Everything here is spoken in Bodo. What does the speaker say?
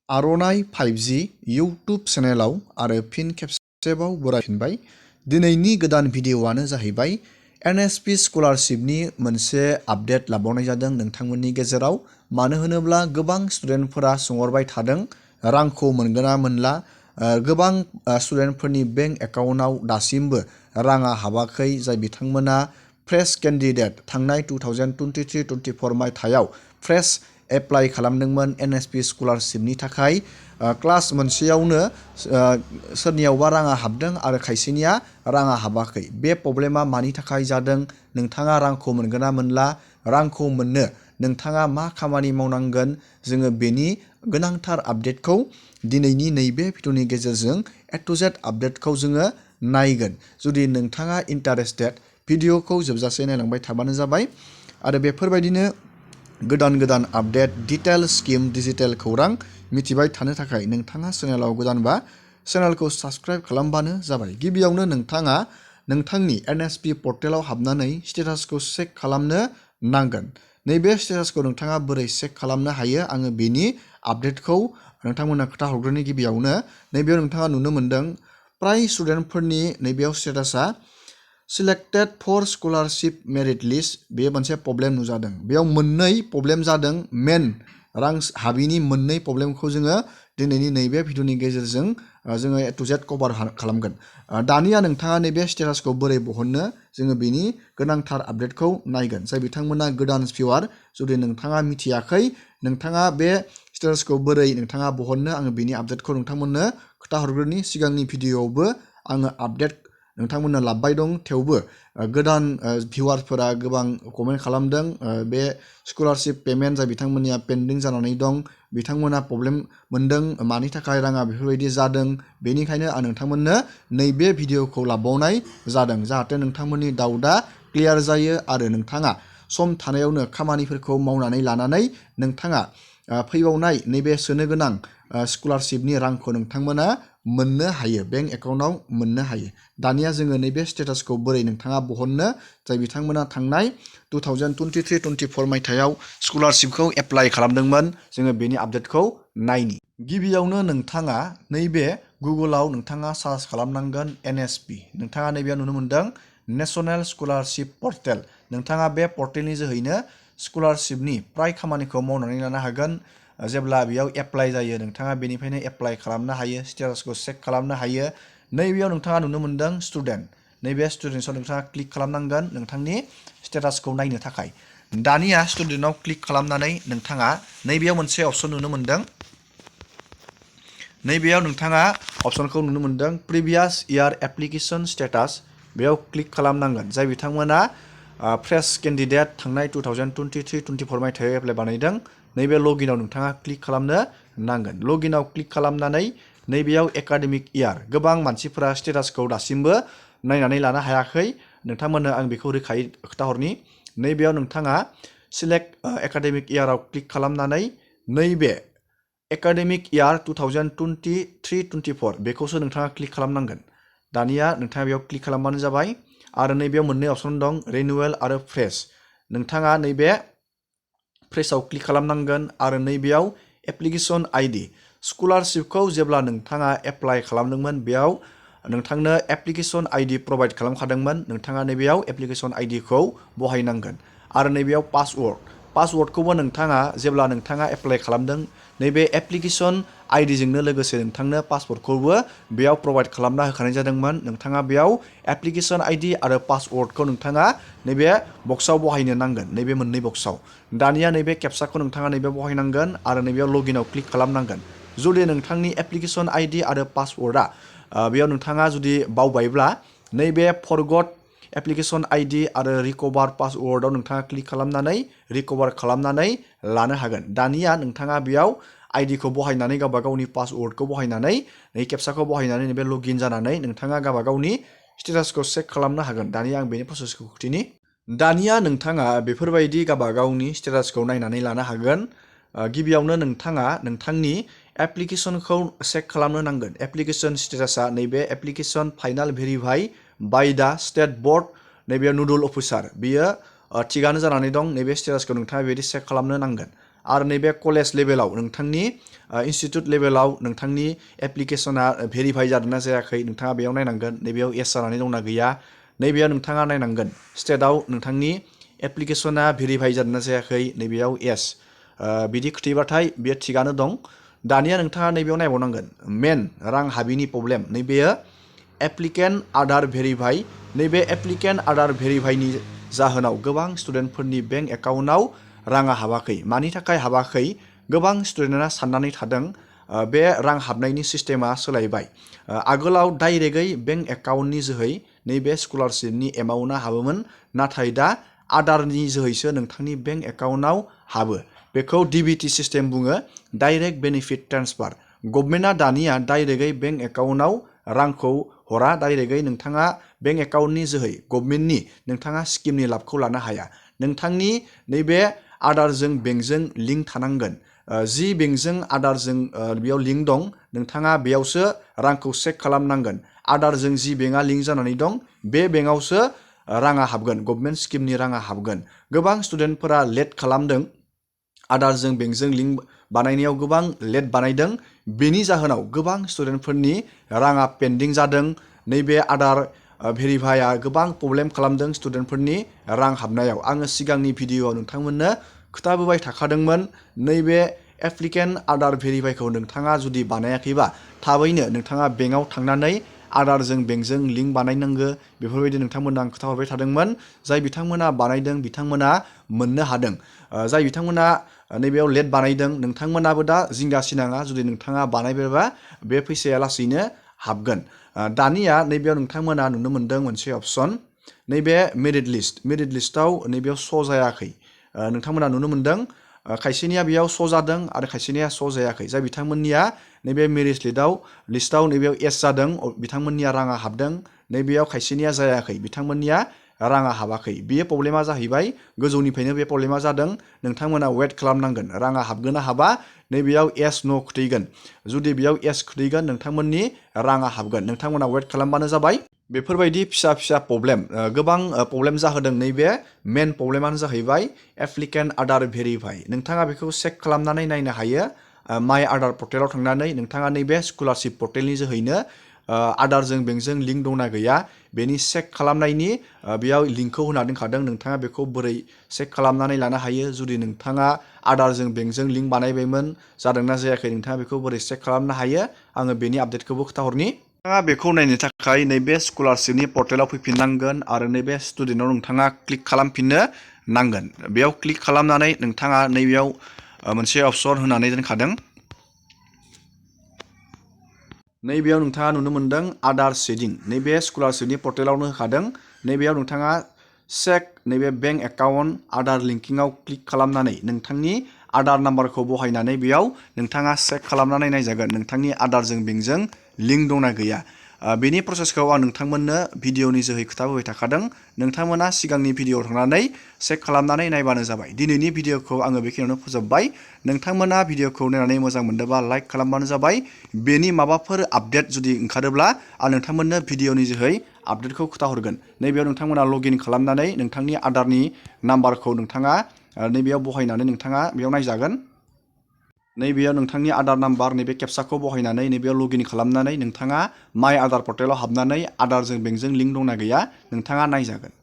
आर'नाइ 5G इउटुब चेनेलाव आरो फिन खेबसेबाव बरायफिनबाय। दिनैनि गोदान भिडिअ'आनो जाहैबाय NSP स्कलारशिपनि मोनसे आपडेट लाबावनाय जादों नोंथांमोननि गेजेराव। मानो होनोब्ला गोबां स्टुडेन्टफोरा सोंहरबाय थादों रांखौ मोनगोन ना मोनला। गोबां स्टुडेन्टफोरनि बेंक एकाउन्टआव दासिमबो राङा हाबाखै। जाय बिथांमोना फ्रेश केन्डिडेट थांनाय 2023-24 मायथाइयाव फ्रेश एप्लाइ खालामदोंमोन NSP स्कलारशिपनि थाखाय। क्लास मोनसेयावनो सोरनियावबा राङा हाबदों आरो खायसेनिया राङा हाबाखै। बे प्रब्लेमा मानि थाखाय जादों, नोंथाङा रांखौ मोनगोन ना मोनला, रांखौ मोननो नोंथाङा मा खामानि मावनांगोन, जोङो बेनि गोनांथार आपडेटखौ दिनैनि नैबे भिडिअनि गेजेरजों A to Z आपडेटखौ जोङो नायगोन। जुदि नोंथाङा इन्टारेस्टेड भिडिअखौ जोबजासे नायलांबाय थाबानो जाबाय। आरो बेफोरबायदिनो गोदान गोदान आपडेट, डिटेल स्किम, डिजिटेल खौरां मिथिबाय थानो थाखाय नोंथाङा चेनेलाव गोदानबा चेनेलखौ साबस्क्राइब खालामबानो जाबाय। गिबियावनो नोंथाङा नोंथांनि NSP पर्टेलाव हाबनानै स्टेटासखौ चेक खालामनो नांगोन। नैबे स्टेटासखौ नोंथाङा बोरै चेक खालामनो हायो, आङो बेनि आपडेटखौ नोंथांमोननो खोथा हरग्रोनि। गिबियावनो नैबेयाव नोंथाङा नुनो मोन्दों प्राय स्टुडेन्टफोरनि नैबेयाव स्टेटासा selected for scholarship merit list. बे मोनसे प्रब्लेम नुजादों। बेयाव मोननै प्रब्लेम जादों। मेन रां हाबिनि मोननै प्रब्लेमखौ जोङो दिनैनि नैबे भिडिअनि गेजेरजों जोङो A to Z कभार खालामगोन। दानिया नोंथाङा नैबे स्टेटासखौ बोरै बहननो, जोङो बेनि गोनांथार आपडेटखौ नायगोन। जाय बिथांमोना गोदान भिउआर, जुदि नोंथाङा मिथियाखै नोंथाङा बे स्टेटासखौ बोरै नोंथाङा बहननो, आङो बेनि आपडेटखौ नोंथांमोननो खोथा हरग्रोनि। सिगांनि भिडिअआवबो आङो आपडेट नोंथांमोननो लाबोबाय दं। थेवबो गोदान भिउआरफोरा गोबां कमेन्ट खालामदों बे स्कलारशिप पेमेन्ट जाय बिथांमोननिया पेन्डिं जानानै दं, बिथांमोना प्रब्लेम मोन्दों मानि थाखाय राङा बेफोरबायदि जादों। बेनिखायनो आं नोंथांमोननो नैबे भिडिअखौ लाबावनाय जादों जाहाथे नोंथांमोननि डाउटआ क्लियार जायो आरो नोंथाङा सम थानायावनो खामानिफोरखौ मावनानै लानानै नोंथाङा फैबावनाय नैबे सोनो गोनां स्कलारशिपनि रांखौ नोंथांमोना मोननो हायो, बेंक एकाउन्टआव मोननो हायो। दानिया जोङो नैबे स्टेटासखौ बोरै नोंथाङा बहननो, जाय बिथांमोना थांनाय 2023-24 मायथाइयाव स्कलारशिपखौ एप्लाइ खालामदोंमोन, जोङो बेनि आपडेटखौ नायनि। गिबियावनो नोंथाङा नैबे गुगोलाव नोंथाङा सार्च खालामनांगोन NSP। नोंथाङा नैबेयाव नुनो मोन्दों नेशनेल स्कलारशिप पर्टेल। नोंथाङा बे पर्टेलनि जोहैनो स्कलारशिपनि प्राय खामानिखौ मावनानै लानो हागोन। जेब्ला बेयाव एप्लाइ जायो नोंथाङा बेनिफ्रायनो एप्लाइ खालामनो हायो, स्टेटासखौ चेक खालामनो हायो। नैबेयाव नोंथाङा नुनो मोन्दों स्टुडेन्ट। नैबे स्टुडेन्टसआव नोंथाङा क्लिक खालामनांगोन नोंथांनि स्टेटासखौ नायनो थाखाय। दानिया स्टुडेन्टआव क्लिक खालामनानै नोंथाङा नैबेयाव मोनसे अपसन नुनो मोन्दों। नैबेयाव नोंथाङा अपसनखौ नुनो मोन्दों प्रिभियास इयार एप्लिकेसन स्टेटास। बेयाव क्लिक खालामनांगोन। जाय बिथांमोना फ्रेश केन्डिडेट थांनाय 2023-24 मायथाइयाव एप्लाइ बानायदों, नैबे लगइनाव नोंथाङा क्लिक खालामनो नांगोन। लगइनाव क्लिक खालामनानै नैबेयाव एकाडेमिक इयार, गोबां मानसिफोरा स्टेटासखौ दासिमबो नायनानै लानो हायाखै। नोंथांमोननो आं बेखौ रोखायै खोन्थाहरनि। नैबेयाव नोंथाङा सिलेक्ट एकाडेमिक इयाराव क्लिक खालामनानै नैबे एकाडेमिक इयार 2023-24 बेखौसो नोंथाङा क्लिक खालामनांगोन। दानिया नोंथाङा बेयाव क्लिक खालामबानो जाबाय। आरो नैबेयाव मोननै अपसन दं, रिनिउवेल आरो फ्रेश। नोंथाङा नैबे फ्रेशआव क्लिक खालामनांगोन आरो नैबेयाव एप्लिकेसन ID। स्कलारशिपखौ जेब्ला नोंथाङा एप्लाइ खालामदोंमोन बेयाव नोंथांनो एप्लिकेसन ID प्रभाइड खालामखादोंमोन। नोंथाङा नैबेयाव एप्लिकेसन IDखौ बहायनांगोन। आरो नैबेयाव पासवर्डखौबो नोंथाङा जेब्ला नोंथाङा एप्लाइ खालामदों नैबे एप्लिकेसन IDजोंनो लोगोसे नोंथांनो पासवर्डखौबो बेयाव प्रभाइड खालामना होखानाय जादोंमोन। नोंथाङा बेयाव एप्लिकेसन ID आरो पासवर्डखौ नोंथाङा नैबे बक्सआव बहायनो नांगोन, नैबे मोननै बक्सआव। दानिया नैबे केपसाखौ नोंथाङा नैबे बहायनांगोन आरो नैबेयाव लगइनाव क्लिक खालामनांगोन। जुदि नोंथांनि एप्लिकेसन ID आरो पासवर्डआ बेयाव नोंथाङा जुदि बावबायब्ला नैबे फरगट एप्लिकेसन ID आरो रिकभार पासवर्डआव नोंथाङा क्लिक खालामनानै रिकभार खालामनानै लानो हागोन। दानिया नोंथाङा बेयाव आइडिखौ बहायनानै गावबा गावनि पासवर्डखौ बहायनानै नै केपसाखौ बहायनानै नैबे लगइन जानानै नोंथाङा गावबा गावनि स्टेटासखौ चेक खालामनो हागोन। दानिया आं बेनि प्रसेसखौ खिथिनि। दानिया नोंथाङा बेफोरबायदि गावबा गावनि स्टेटासखौ नायनानै लानो हागोन। गिबियावनो नोंथाङा नोंथांनि एप्लिकेसनखौ चेक खालामनो नांगोन। एप्लिकेसन स्टेटासा नैबे एप्लिकेसन फाइनाल भेरिफाइ बाय दा स्टेट बर्ड, नैबे नुडल अफिसार, बियो थिगानो जानानै दं। नैबे स्टेटासखौ नोंथाङा बेबायदि चेक खालामनो नांगोन। आरो नैबे कलेज लेभेलाव नोंथांनि इनस्टिट्यूट लेभेलाव नोंथांनि एप्लिकेशना भेरिफाइ जादोंना जायाखै नोंथाङा बेयाव नायनांगोन नैबेयाव येस जानानै दंना गैया नैबेयाव नोंथाङा नायनांगोन स्टेटआव नोंथांनि एप्लिकेशना भेरिफाइ जादोंना जायाखै नैबेयाव येस बिदि खिथिबाथाय बेयो थिगानो दं दानिया नोंथाङा नैबेयाव नायबावनांगोन मेन रां हाबिनि प्रब्लेम नैबेयो एप्लिकेन्ट आधार भेरिफाइ नैबे एप्लिकेन्ट आधार भेरिफाइनि जाहोनाव गोबां स्टुडेन्टफोरनि बेंक एकाउन्टआव राङा हाबाखै मानि थाखाय हाबाखै गोबां स्टुडेन्टआ साननानै थादों बे रां हाबनायनि सिस्टेमा सोलायबाय आगोलाव डाइरेक्टयै बेंक एकाउन्टनि जोहै नैबे स्कलारशिपनि एमाउन्टआ हाबोमोन नाथाय दा आधारनि जोहैसो नोंथांनि बेंक एकाउन्टआव हाबो बेखौ डिबिटि सिस्टेम बुङो डाइरेक्ट बेनिफिट ट्रेन्सफार गभर्नमेन्टआ दानिया डाइरेक्टयै बेंक एकाउन्टआव रांखौ हरा डाइरेक्टयै नोंथाङा बेंक एकाउन्टनि जोहै गभर्नमेन्टनि नोंथाङा स्किमनि लाबखौ लानो हाया नोंथांनि नैबे आधारजों बेंकजों लिंक थानांगोन जि बेंकजों आधारजों बेयाव लिंक दं नोंथाङा बेयावसो रांखौ चेक खालामनांगोन आधारजों जि बेंकआ लिंक जानानै दं बे बेंकआवसो राङा हाबगोन गभर्नमेन्ट स्किमनि राङा हाबगोन गोबां स्टुडेन्टफोरा लेट खालामदों आधारजों बेंकजों लिंक बानायनायाव गोबां लेट बानायदों बेनि जाहोनाव गोबां स्टुडेन्टफोरनि राङा पेन्डिं जादों नैबे आधार भेरिफाइआ गोबां प्रब्लेम खालामदों स्टुडेन्टफोरनि रां हाबनायाव आङो सिगांनि भिडिअआव नोंथांमोननो खोथाबोबाय थाखादोंमोन नैबे एप्लिकेन्ट आधार भेरिफाइखौ नोंथाङा जुदि बानायाखैबा थाबैनो नोंथाङा बेंकआव थांनानै आधारजों बेंकजों लिंक बानायनांगौ बेफोरबायदि नोंथांमोननो आं खोथाहरबाय थादोंमोन जाय बिथांमोना बानायदों बिथांमोना मोननो हादों जाय बिथांमोना नैबेयाव लेट बानायदों नोंथांमोनाबो दा जिंगा सिनाङा जुदि नोंथाङा बानायबायबा बे फैसाया लासैनो हाबगोन दानिया नैबेयाव नोंथांमोना नुनो मोन्दों मोनसे अपसन नैबे मेरिट लिस्टआव नैबेयाव श' जायाखै नोंथांमोना नुनो मोन्दों खायसेनिया बेयाव श' जादों आरो खायसेनिया श' जायाखै जाय बिथांमोननिया नैबे मेरिट लिस्टआव नैबेयाव एस जादों बिथांमोननिया राङा हाबदों नैबेयाव खायसेनिया जायाखै बिथांमोननिया राङा हाबाखै बेयो प्रब्लेमा जाहैबाय गोजौनिफ्रायनो बे प्रब्लेमा जादों नोंथांमोना वेट खालामनांगोन राङा हाबगोन ना हाबा नैबेयाव एस न' खोथैगोन जुदि बेयाव एस खोथैगोन नोंथांमोननि राङा हाबगोन नोंथांमोना वेट खालामबानो जाबाय बेफोरबायदि फिसा फिसा प्रब्लेम गोबां प्रब्लेम जाहोदों नैबे मेन प्रब्लेमानो जाहैबाय एप्लिकेन्ट आधार भेरिफाइ नोंथाङा बेखौ चेक खालामनानै नायनो हायो माइ आधार पर्टेलाव थांनानै नोंथाङा नैबे स्कलारशिप पर्टेलनि जोहैनो आधारजों बेंकजों लिंक दंना गैया बेनि चेक खालामनायनि बेयाव लिंकखौ होना दोनखादों नोंथाङा बेखौ बोरै चेक खालामनानै लानो हायो जुदि नोंथाङा आधारजों बेंकजों लिंक बानायबायमोन जादोंना जायाखै नोंथाङा बेखौ बोरै चेक खालामनो हायो आङो बेनि आपडेटखौबो खोन्थाहरनि नोंथाङा बेखौ नायनो थाखाय नैबे स्कलारशिपनि पर्टेलाव फैफिननांगोन आरो नैबे स्टुडेन्टआव नोंथाङा क्लिक खालामफिननो नांगोन बेयाव क्लिक खालामनानै नोंथाङा नैबेयाव मोनसे अपसन होनानै दोनखादों नैबेयाव नोंथाङा नुनो मोन्दों आधार सेडिं नैबे स्कलारशिपनि पर्टेलावनो होखादों नैबेयाव नोंथाङा चेक नैबे बेंक एकाउन्ट आधार लिंकिंआव क्लिक खालामनानै नोंथांनि आधार नाम्बारखौ बहायनानै बेयाव नोंथाङा चेक खालामनानै नायजागोन नोंथांनि आधारजों बेंकजों लिंक दंना गैया बेनि प्रसेसखौ आं नोंथांमोननो भिडिअनि जोहै खोथाबोबाय थाखादों नोंथांमोना सिगांनि भिडिअआव थांनानै चेक खालामनानै नायबानो जाबाय दिनैनि भिडिअखौ आङो बेखिनियावनो फोजोबबाय नोंथांमोना भिडिअखौ नायनानै मोजां मोनदोंबा लाइक खालामबानो जाबाय बेनि माबाफोर आपडेट जुदि ओंखारोब्ला आं नोंथांमोननो भिडिअनि जोहै आपडेटखौ खोथाहरगोन नैबेयाव नोंथांमोना लगइन खालामनानै नोंथांनि आधारनि नाम्बारखौ नोंथाङा नैबेयाव बहायनानै नोंथाङा बेयाव नायजागोन नैबेयाव नोंथांनि आधार नाम्बार नैबे केपसाखौ बहायनानै नैबेयाव लगइन खालामनानै नोंथाङा माइ आधार पर्टेलाव हाबनानै आधारजों बेंकजों लिंक दंना गैया नोंथाङा नायजागोन